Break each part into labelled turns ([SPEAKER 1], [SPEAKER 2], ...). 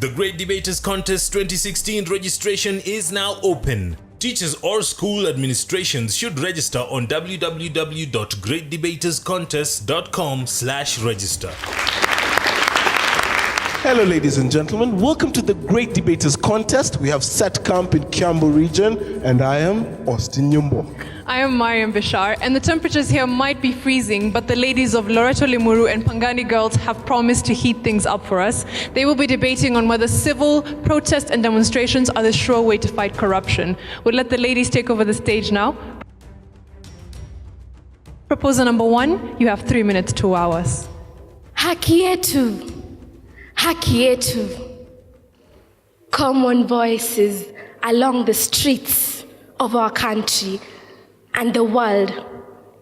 [SPEAKER 1] The Great Debaters Contest 2016 registration is now open. Teachers or school administrations should register on www.greatdebaterscontest.com/register.
[SPEAKER 2] Hello ladies and gentlemen, welcome to the Great Debaters Contest. We have set camp in Kiambu region and I am Austin Nyumbo.
[SPEAKER 3] I am Mariam Bishar, and the temperatures here might be freezing, but the ladies of Loreto, Limuru and Pangani girls have promised to heat things up for us. They will be debating on whether civil protests and demonstrations are the sure way to fight corruption. We'll let the ladies take over the stage now. Proposal number 1, you have 3 minutes to wow us.
[SPEAKER 4] Haki yetu, haki yetu. Common voices along the streets of our country and the world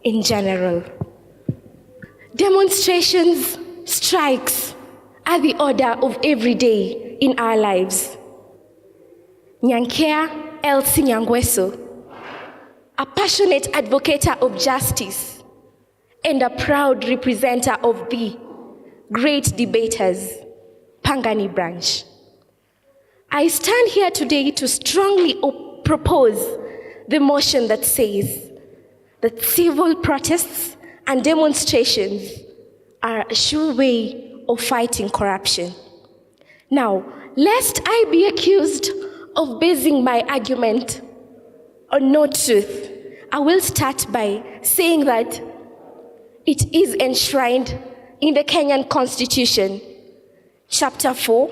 [SPEAKER 4] in general. Demonstrations, strikes are the order of every day in our lives. Nyankea Elsie Nyangweso, a passionate advocate of justice and a proud representative of the Great Debaters, Pangani branch. I stand here today to strongly propose the motion that says that civil protests and demonstrations are a sure way of fighting corruption. Now, lest I be accused of basing my argument on no truth, I will start by saying that it is enshrined in the Kenyan Constitution, Chapter 4,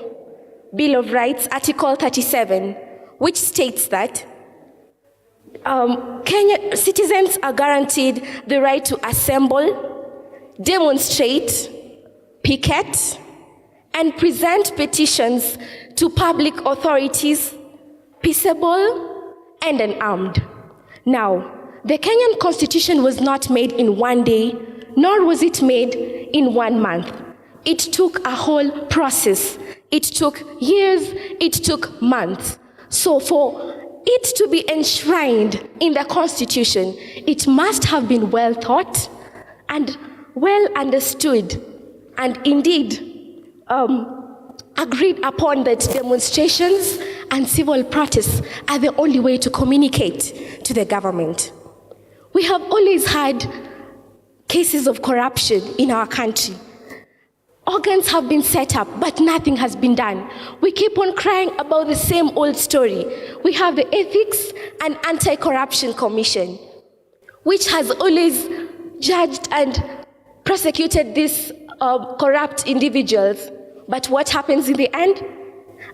[SPEAKER 4] Bill of Rights, Article 37, which states that Kenyan citizens are guaranteed the right to assemble, demonstrate, picket, and present petitions to public authorities, peaceable and unarmed. Now, the Kenyan Constitution was not made in one day, nor was it made in 1 month. It took a whole process. It took years, it took months. So for it to be enshrined in the Constitution, it must have been well thought and well understood, and indeed agreed upon that demonstrations and civil protests are the only way to communicate to the government. We have always had cases of corruption in our country. Organs have been set up, but nothing has been done. We keep on crying about the same old story. We have the Ethics and Anti-Corruption Commission, which has always judged and prosecuted these corrupt individuals. But what happens in the end?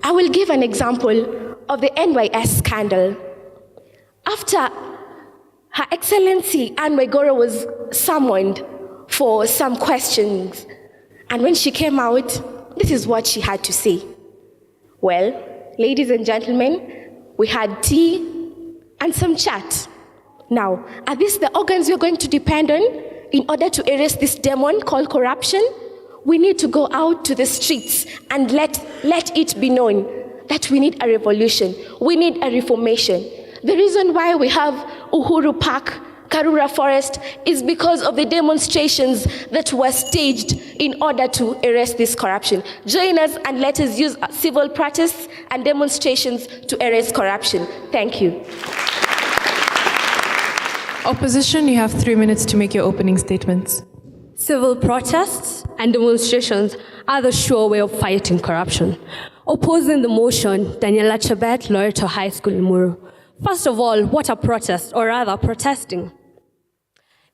[SPEAKER 4] I will give an example of the NYS scandal. After Her Excellency Anne Waiguru was summoned for some questions, and when she came out, this is what she had to say. Well, ladies and gentlemen, we had tea and some chat. Now, are these the organs we're going to depend on in order to erase this demon called corruption? We need to go out to the streets and let it be known that we need a revolution. We need a reformation. The reason why we have Uhuru Park, Karura Forest, is because of the demonstrations that were staged in order to erase this corruption. Join us and let us use civil protests and demonstrations to erase corruption. Thank you.
[SPEAKER 3] Opposition, you have 3 minutes to make your opening statements.
[SPEAKER 5] Civil protests and demonstrations are the sure way of fighting corruption. Opposing the motion, Daniela Chebet, Loreto High School, Limuru. First of all, what a protest, or rather protesting.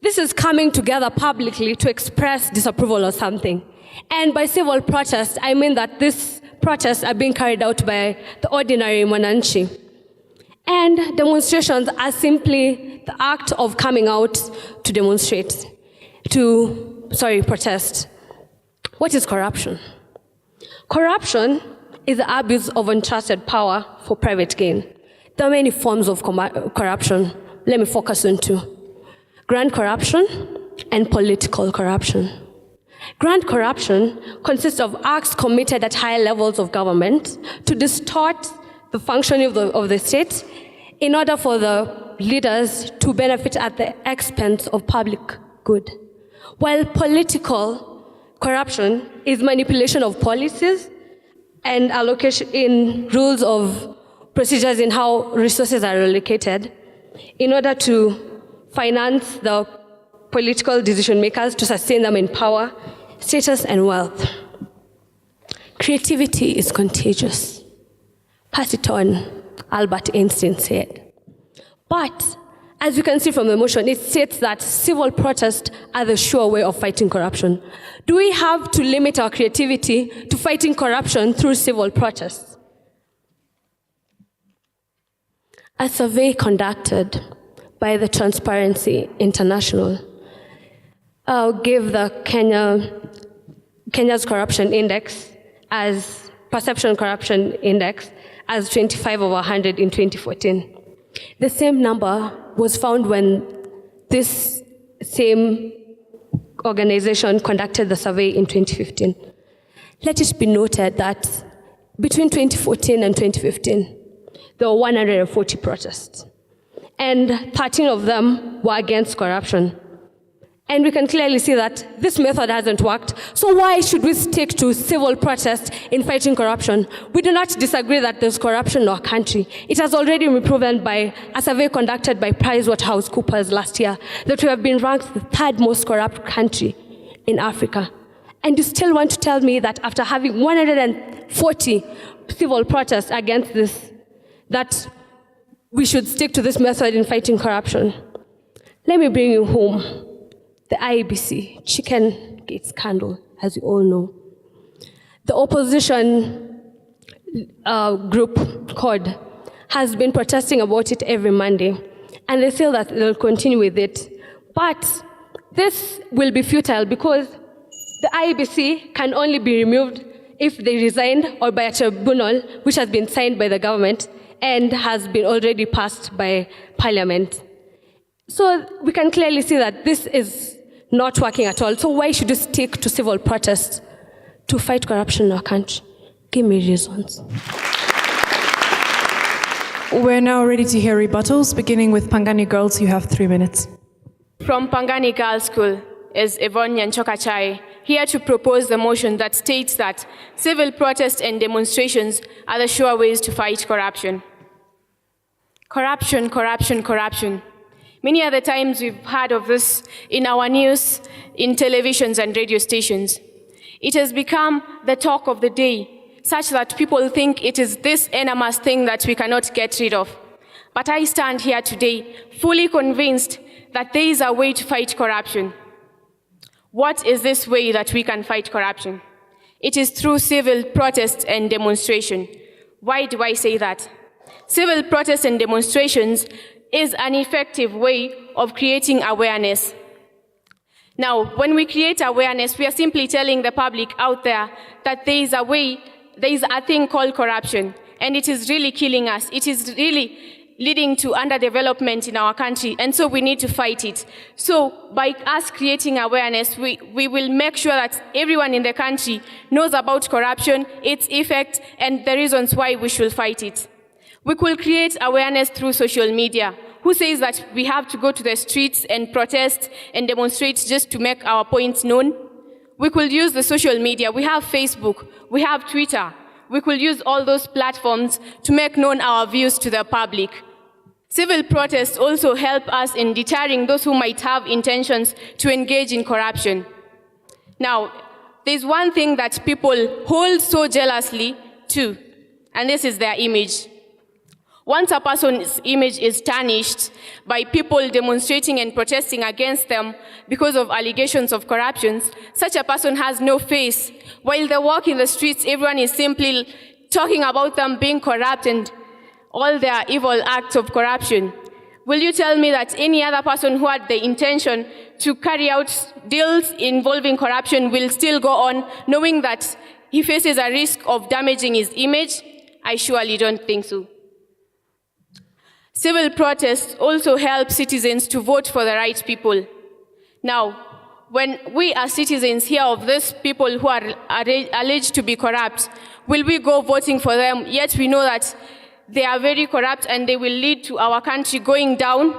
[SPEAKER 5] This is coming together publicly to express disapproval of something. And by civil protest, I mean that these protests are being carried out by the ordinary Mwananchi. And demonstrations are simply the act of coming out to demonstrate, protest. What is corruption? Corruption is the abuse of entrusted power for private gain. There are many forms of corruption. Let me focus on 2. Grand corruption and political corruption. Grand corruption consists of acts committed at high levels of government to distort the functioning of the state in order for the leaders to benefit at the expense of public good. While political corruption is manipulation of policies and allocation in rules of procedures in how resources are allocated in order to finance the political decision makers to sustain them in power, status, and wealth. Creativity is contagious. Pass it on, Albert Einstein said. But as you can see from the motion, it states that civil protests are the sure way of fighting corruption. Do we have to limit our creativity to fighting corruption through civil protests? A survey conducted by the Transparency International gave the Kenya's corruption index as perception corruption index as 25 over 100 in 2014. The same number was found when this same organization conducted the survey in 2015. Let it be noted that between 2014 and 2015, there were 140 protests, and 13 of them were against corruption. And we can clearly see that this method hasn't worked. So why should we stick to civil protest in fighting corruption? We do not disagree that there's corruption in our country. It has already been proven by a survey conducted by PricewaterhouseCoopers last year that we have been ranked the third most corrupt country in Africa. And you still want to tell me that after having 140 civil protests against this, that we should stick to this method in fighting corruption? Let me bring you home. The IEBC, Chicken Gate scandal, as you all know. The opposition group, CORD, has been protesting about it every Monday, and they feel that they'll continue with it. But this will be futile because the IEBC can only be removed if they resign or by a tribunal which has been signed by the government and has been already passed by Parliament. So we can clearly see that this is not working at all. So why should you stick to civil protests to fight corruption in our country? Give me reasons.
[SPEAKER 3] We're now ready to hear rebuttals, beginning with Pangani girls. You have 3 minutes.
[SPEAKER 6] From Pangani Girls' School is Yvonne Nyanchoka-Chai, here to propose the motion that states that civil protests and demonstrations are the sure ways to fight corruption. Corruption, corruption, corruption. Many other times we've heard of this in our news, in televisions and radio stations. It has become the talk of the day, such that people think it is this enormous thing that we cannot get rid of. But I stand here today fully convinced that there is a way to fight corruption. What is this way that we can fight corruption? It is through civil protest and demonstration. Why do I say that? Civil protests and demonstrations is an effective way of creating awareness. Now, when we create awareness, we are simply telling the public out there that there is a thing called corruption, and it is really killing us. It is really leading to underdevelopment in our country, and so we need to fight it. So by us creating awareness, we will make sure that everyone in the country knows about corruption, its effect, and the reasons why we should fight it. We could create awareness through social media. Who says that we have to go to the streets and protest and demonstrate just to make our points known? We could use the social media. We have Facebook, we have Twitter. We could use all those platforms to make known our views to the public. Civil protests also help us in deterring those who might have intentions to engage in corruption. Now, there's one thing that people hold so jealously too, and this is their image. Once a person's image is tarnished by people demonstrating and protesting against them because of allegations of corruption, such a person has no face. While they walk in the streets, everyone is simply talking about them being corrupt and all their evil acts of corruption. Will you tell me that any other person who had the intention to carry out deals involving corruption will still go on, knowing that he faces a risk of damaging his image? I surely don't think so. Civil protests also help citizens to vote for the right people. Now, when we as citizens hear of these people who are alleged to be corrupt, will we go voting for them? Yet we know that they are very corrupt and they will lead to our country going down?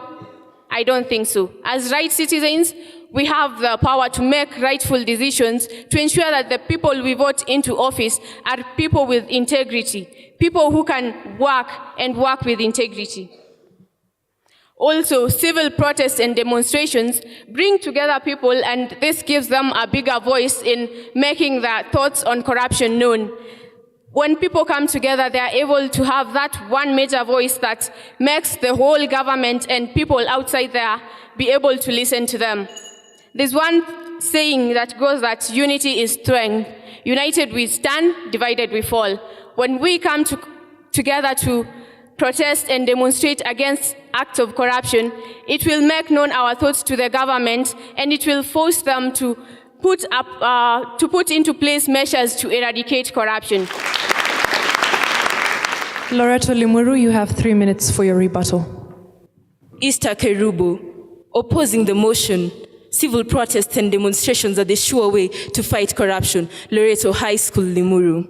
[SPEAKER 6] I don't think so. As right citizens, we have the power to make rightful decisions to ensure that the people we vote into office are people with integrity, people who can work and work with integrity. Also, civil protests and demonstrations bring together people, and this gives them a bigger voice in making their thoughts on corruption known. When people come together, they are able to have that one major voice that makes the whole government and people outside there be able to listen to them. There's one saying that goes that unity is strength. United we stand, divided we fall. When we come together to protest and demonstrate against acts of corruption, it will make known our thoughts to the government, and it will force them to put into place measures to eradicate corruption.
[SPEAKER 3] Loreto Limuru, you have 3 minutes for your rebuttal.
[SPEAKER 7] Easter Kerubu, opposing the motion, civil protests and demonstrations are the sure way to fight corruption. Loreto High School, Limuru.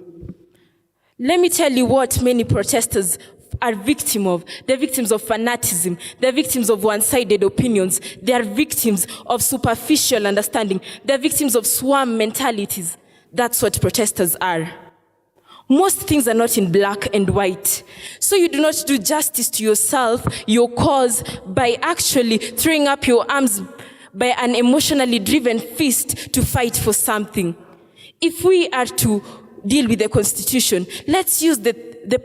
[SPEAKER 7] Let me tell you what many protesters are victims of. They're victims of fanaticism. They're victims of one-sided opinions. They are victims of superficial understanding. They're victims of swarm mentalities. That's what protesters are. Most things are not in black and white. So you do not do justice to yourself, your cause, by actually throwing up your arms by an emotionally driven fist to fight for something. If we are to deal with the Constitution, let's use the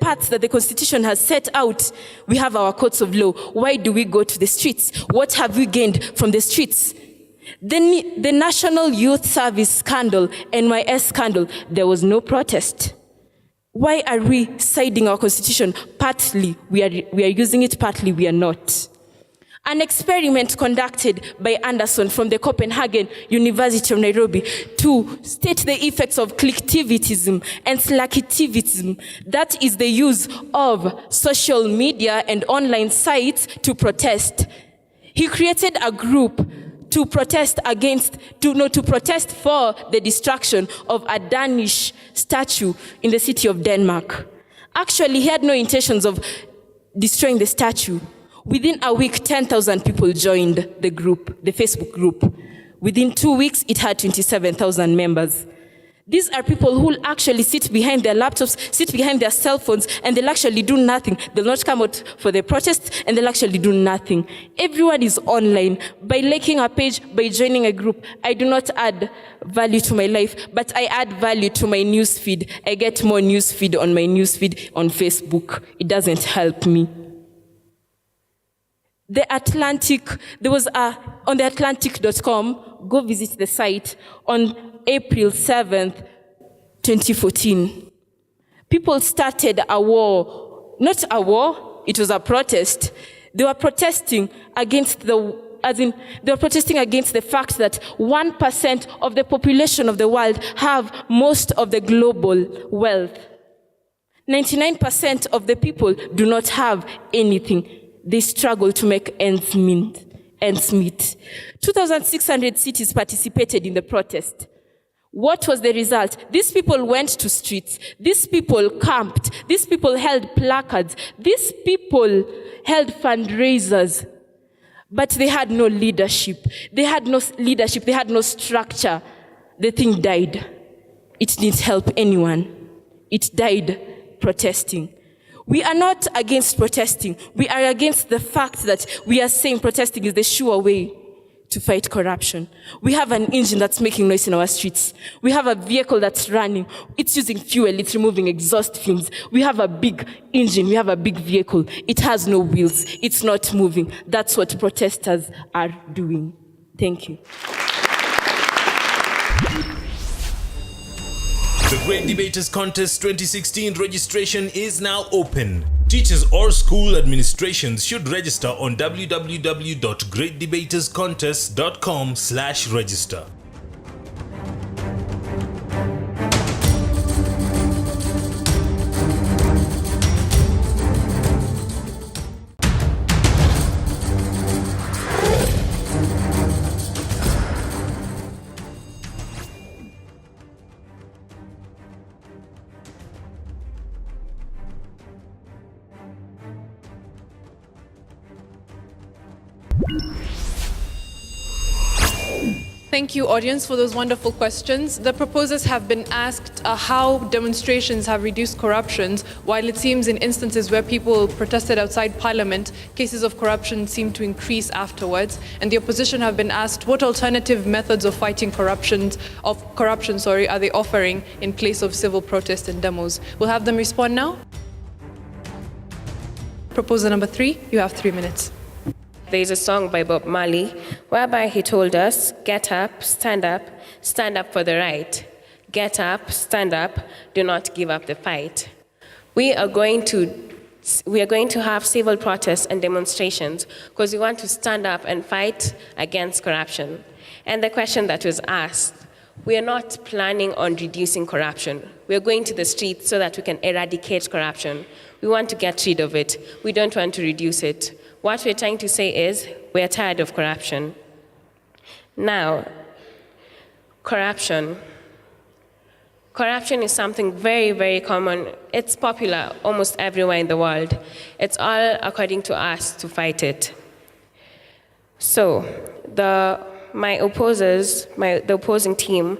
[SPEAKER 7] paths that the Constitution has set out. We have our courts of law. Why do we go to the streets? What have we gained from the streets? The National Youth Service scandal, NYS scandal, there was no protest. Why are we siding our Constitution? Partly we are using it, partly we are not. An experiment conducted by Anderson from the Copenhagen University of Nairobi to state the effects of clicktivism and slacktivism, that is the use of social media and online sites to protest. He created a group to protest for the destruction of a Danish statue in the city of Denmark. Actually, he had no intentions of destroying the statue. Within a week, 10,000 people joined the group, the Facebook group. Within 2 weeks, it had 27,000 members. These are people who will actually sit behind their laptops, sit behind their cell phones, and they'll actually do nothing. They'll not come out for the protests, and they'll actually do nothing. Everyone is online. By liking a page, by joining a group, I do not add value to my life, but I add value to my news feed. I get more news feed on my news feed on Facebook. It doesn't help me. On the Atlantic.com, go visit the site, on April 7th, 2014. People started a war, not a war, it was a protest. They were protesting against the fact that 1% of the population of the world have most of the global wealth. 99% of the people do not have anything. They struggle to make ends meet. 2,600 cities participated in the protest. What was the result? These people went to streets. These people camped. These people held placards. These people held fundraisers. But they had no leadership. They had no structure. The thing died. It didn't help anyone. It died protesting. We are not against protesting. We are against the fact that we are saying protesting is the sure way to fight corruption. We have an engine that's making noise in our streets. We have a vehicle that's running. It's using fuel. It's removing exhaust fumes. We have a big engine. We have a big vehicle. It has no wheels. It's not moving. That's what protesters are doing. Thank you.
[SPEAKER 1] The Great Debaters Contest 2016 registration is now open. Teachers or school administrations should register on www.greatdebaterscontest.com/register.
[SPEAKER 3] Thank you, audience, for those wonderful questions. The proposers have been asked how demonstrations have reduced corruption, while it seems in instances where people protested outside Parliament, cases of corruption seem to increase afterwards. And the opposition have been asked what alternative methods of fighting corruption, are they offering in place of civil protest and demos. We'll have them respond now. Proposer number 3, you have 3 minutes.
[SPEAKER 8] There's a song by Bob Marley whereby he told us, get up stand up for the right. Get up, stand up, do not give up the fight. We are going to have civil protests and demonstrations because we want to stand up and fight against corruption. And the question that was asked, we are not planning on reducing corruption. We are going to the streets so that we can eradicate corruption. We want to get rid of it. We don't want to reduce it. What we're trying to say is we are tired of corruption. Now, corruption. Corruption is something very, very common. It's popular almost everywhere in the world. It's all according to us to fight it. So, the opposing team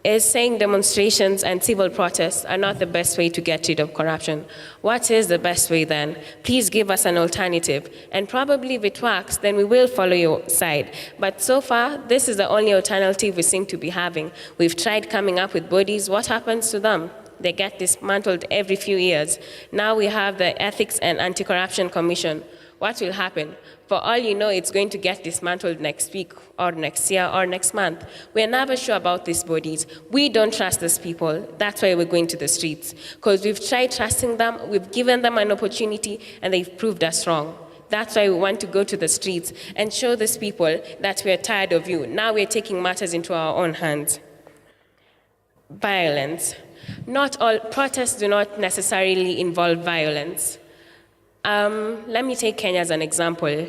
[SPEAKER 8] is saying demonstrations and civil protests are not the best way to get rid of corruption. What is the best way then? Please give us an alternative. And probably if it works, then we will follow your side. But so far, this is the only alternative we seem to be having. We've tried coming up with bodies. What happens to them? They get dismantled every few years. Now we have the Ethics and Anti-Corruption Commission. What will happen? For all you know, it's going to get dismantled next week or next year or next month. We're never sure about these bodies. We don't trust these people. That's why we're going to the streets. Because we've tried trusting them, we've given them an opportunity, and they've proved us wrong. That's why we want to go to the streets and show these people that we're tired of you. Now we're taking matters into our own hands. Violence. Not all protests do not necessarily involve violence. Let me take Kenya as an example.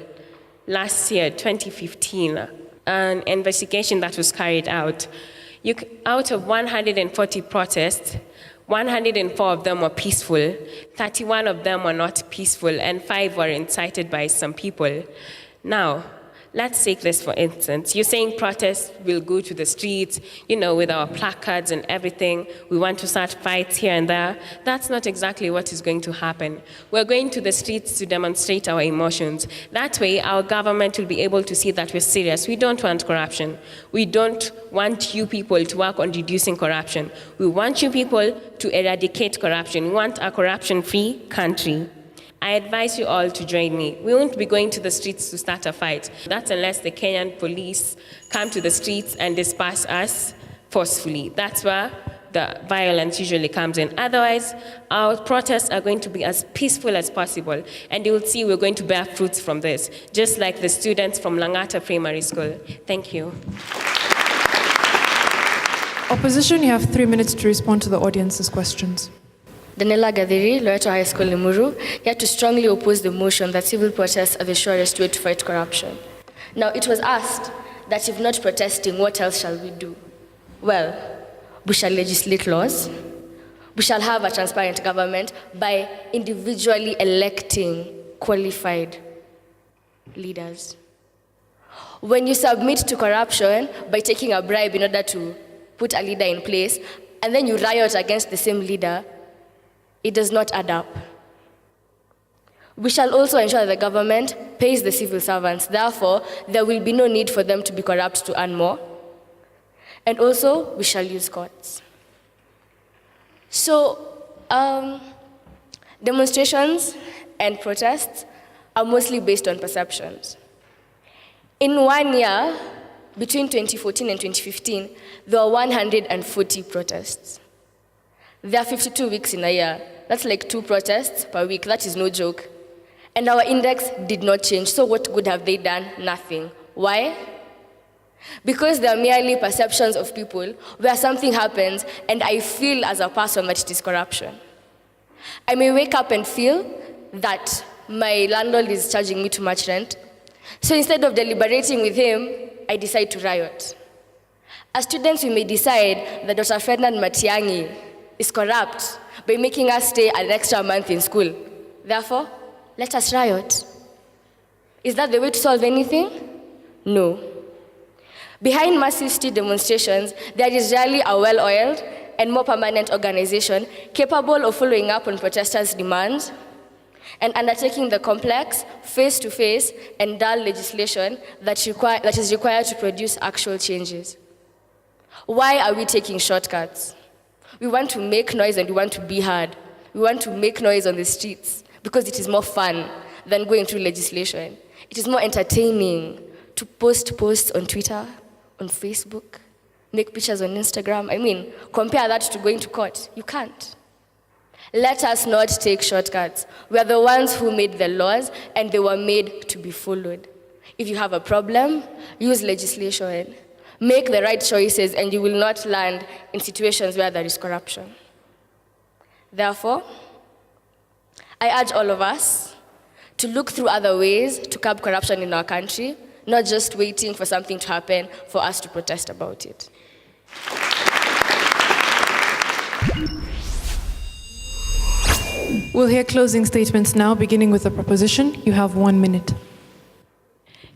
[SPEAKER 8] Last year, 2015, an investigation that was carried out. Out of 140 protests, 104 of them were peaceful, 31 of them were not peaceful, and 5 were incited by some people. Now, let's take this for instance. You're saying protests will go to the streets, with our placards and everything. We want to start fights here and there. That's not exactly what is going to happen. We're going to the streets to demonstrate our emotions. That way, our government will be able to see that we're serious. We don't want corruption. We don't want you people to work on reducing corruption. We want you people to eradicate corruption. We want a corruption-free country. I advise you all to join me. We won't be going to the streets to start a fight. That's unless the Kenyan police come to the streets and disperse us forcefully. That's where the violence usually comes in. Otherwise, our protests are going to be as peaceful as possible, and you will see we're going to bear fruits from this, just like the students from Langata Primary School. Thank you.
[SPEAKER 3] Opposition, you have 3 minutes to respond to the audience's questions.
[SPEAKER 9] Daniela Gadhiri, Loreto High School, Limuru, here to strongly oppose the motion that civil protests are the surest way to fight corruption. Now, it was asked that if not protesting, what else shall we do? Well, we shall legislate laws. We shall have a transparent government by individually electing qualified leaders. When you submit to corruption by taking a bribe in order to put a leader in place, and then you riot against the same leader, it does not add up. We shall also ensure that the government pays the civil servants. Therefore, there will be no need for them to be corrupt to earn more. And also, we shall use courts. So, demonstrations and protests are mostly based on perceptions. In 1 year, between 2014 and 2015, there were 140 protests. There are 52 weeks in a year. That's like 2 protests per week. That is no joke. And our index did not change. So what good have they done? Nothing. Why? Because they are merely perceptions of people where something happens and I feel as a person that it is corruption. I may wake up and feel that my landlord is charging me too much rent. So instead of deliberating with him, I decide to riot. As students, we may decide that Dr. Ferdinand Matiang'i is corrupt by making us stay an extra month in school. Therefore, let us riot. Is that the way to solve anything? No. Behind massive street demonstrations, there is rarely a well-oiled and more permanent organization capable of following up on protesters' demands and undertaking the complex, face-to-face, and dull legislation that is required to produce actual changes. Why are we taking shortcuts? We want to make noise and we want to be heard. We want to make noise on the streets because it is more fun than going through legislation. It is more entertaining to post posts on Twitter, on Facebook, make pictures on Instagram. I mean, compare that to going to court. You can't. Let us not take shortcuts. We are the ones who made the laws, and they were made to be followed. If you have a problem, use legislation. Make the right choices, and you will not land in situations where there is corruption. Therefore, I urge all of us to look through other ways to curb corruption in our country, not just waiting for something to happen for us to protest about it.
[SPEAKER 3] We'll hear closing statements now, beginning with the proposition. You have 1 minute.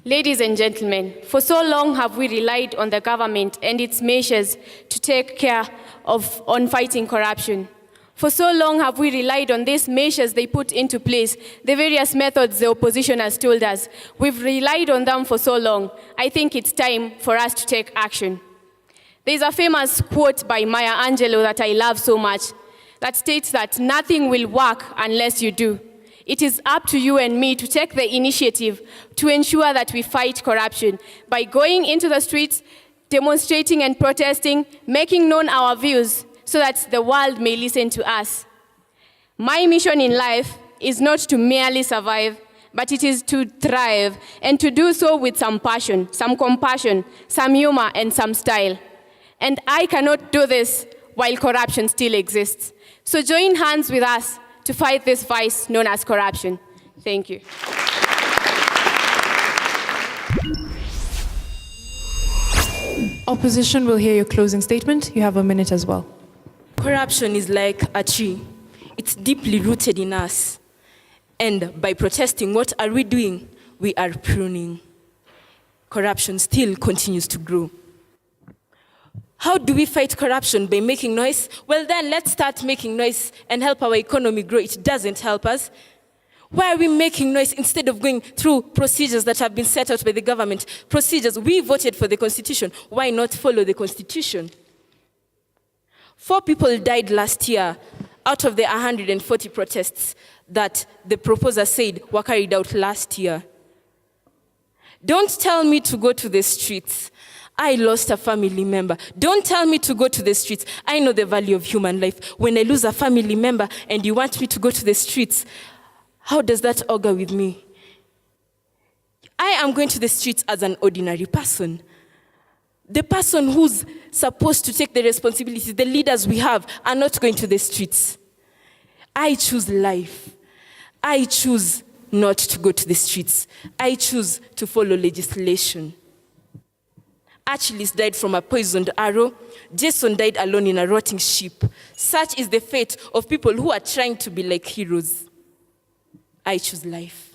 [SPEAKER 6] Ladies and gentlemen, for so long have we relied on the government and its measures to take care on fighting corruption. For so long have we relied on these measures they put into place, the various methods the opposition has told us. We've relied on them for so long. I think it's time for us to take action. There's a famous quote by Maya Angelou that I love so much that states that nothing will work unless you do. It is up to you and me to take the initiative to ensure that we fight corruption by going into the streets, demonstrating and protesting, making known our views so that the world may listen to us. My mission in life is not to merely survive, but it is to thrive, and to do so with some passion, some compassion, some humor, and some style. And I cannot do this while corruption still exists. So join hands with us to fight this vice known as corruption. Thank you.
[SPEAKER 3] Opposition will hear your closing statement. You have 1 minute as well.
[SPEAKER 7] Corruption is like a tree. It's deeply rooted in us. And by protesting, what are we doing? We are pruning. Corruption still continues to grow. How do we fight corruption? By making noise? Well, then let's start making noise and help our economy grow. It doesn't help us. Why are we making noise instead of going through procedures that have been set out by the government? Procedures. We voted for the Constitution. Why not follow the Constitution? 4 people died last year out of the 140 protests that the proposer said were carried out last year. Don't tell me to go to the streets. I lost a family member. Don't tell me to go to the streets. I know the value of human life. When I lose a family member and you want me to go to the streets, how does that augur with me? I am going to the streets as an ordinary person. The person who's supposed to take the responsibility, the leaders we have, are not going to the streets. I choose life. I choose not to go to the streets. I choose to follow legislation. Achilles died from a poisoned arrow. Jason died alone in a rotting ship. Such is the fate of people who are trying to be like heroes. I choose life.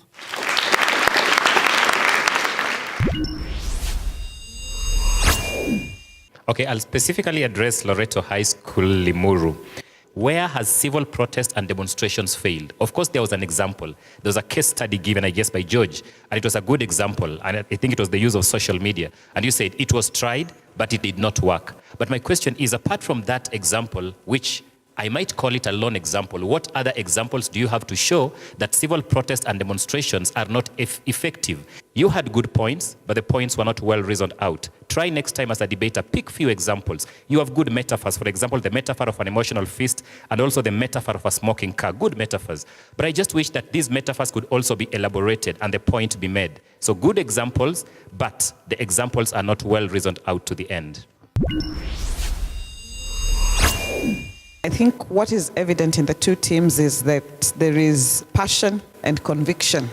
[SPEAKER 10] Okay, I'll specifically address Loreto High School, Limuru. Where has civil protest and demonstrations failed? Of course, there was an example. There was a case study given, I guess, by George, and it was a good example, and I think it was the use of social media. And you said it was tried, but it did not work. But my question is, apart from that example, which I might call it a lone example, what other examples do you have to show that civil protest and demonstrations are not effective? You had good points, but the points were not well reasoned out. Try next time as a debater, pick few examples. You have good metaphors, for example, the metaphor of an emotional feast and also the metaphor of a smoking car, good metaphors. But I just wish that these metaphors could also be elaborated and the point be made. So good examples, but the examples are not well reasoned out to the end.
[SPEAKER 11] I think what is evident in the two teams is that there is passion and conviction.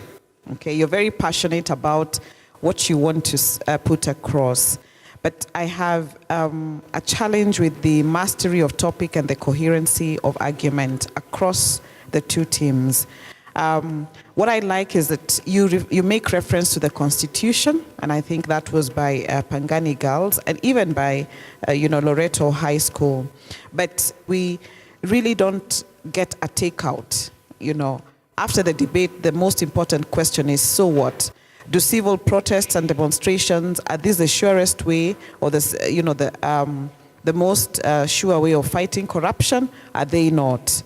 [SPEAKER 11] Okay, you're very passionate about what you want to put across. But I have a challenge with the mastery of topic and the coherency of argument across the two teams. what I like is that you make reference to the Constitution, and I think that was by Pangani girls and even by Loreto High School. But we really don't get a takeout. After the debate, the most important question is, so what? Do civil protests and demonstrations, are these the surest way, or the most sure way of fighting corruption? Are they not?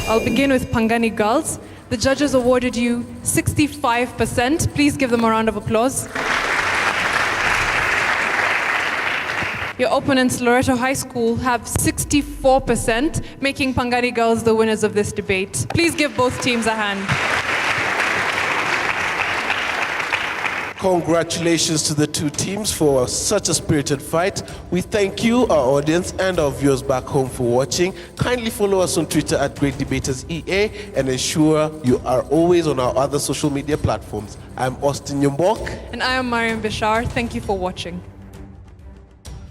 [SPEAKER 3] I'll begin with Pangani girls. The judges awarded you 65%. Please give them a round of applause. Your opponents, Loreto High School, have 64%, making Pangani girls the winners of this debate. Please give both teams a hand.
[SPEAKER 2] Congratulations to the two teams for such a spirited fight. We thank you, our audience, and our viewers back home for watching. Kindly follow us on Twitter at Great Debaters EA and ensure you are always on our other social media platforms. I'm Austin Nyombok.
[SPEAKER 3] And I am Mariam Bishar. Thank you for watching.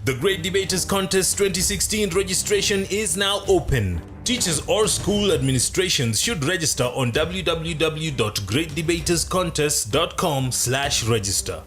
[SPEAKER 1] The Great Debaters Contest 2016 registration is now open. Teachers or school administrations should register on www.greatdebaterscontest.com/register.